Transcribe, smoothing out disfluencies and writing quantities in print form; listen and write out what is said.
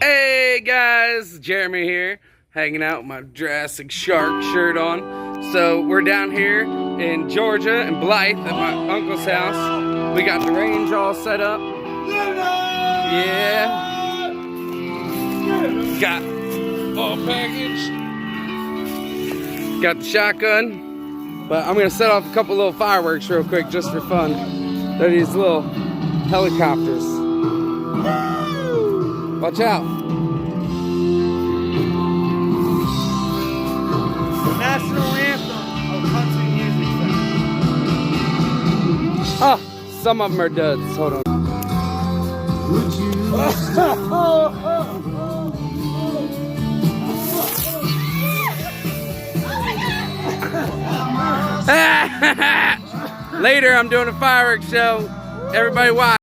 Hey guys, Jeremy here, hanging out with my Jurassic Shark shirt on. So we're down here in Georgia and Blythe at my uncle's house. We got the range all set up. Yeah. Got all packaged. Got the shotgun. But I'm gonna set off a couple little fireworks real quick just for fun. They're these little helicopters. Watch out. National anthem of country music. Oh, some of them are duds. Hold on. Later, I'm doing a fireworks show. Everybody watch.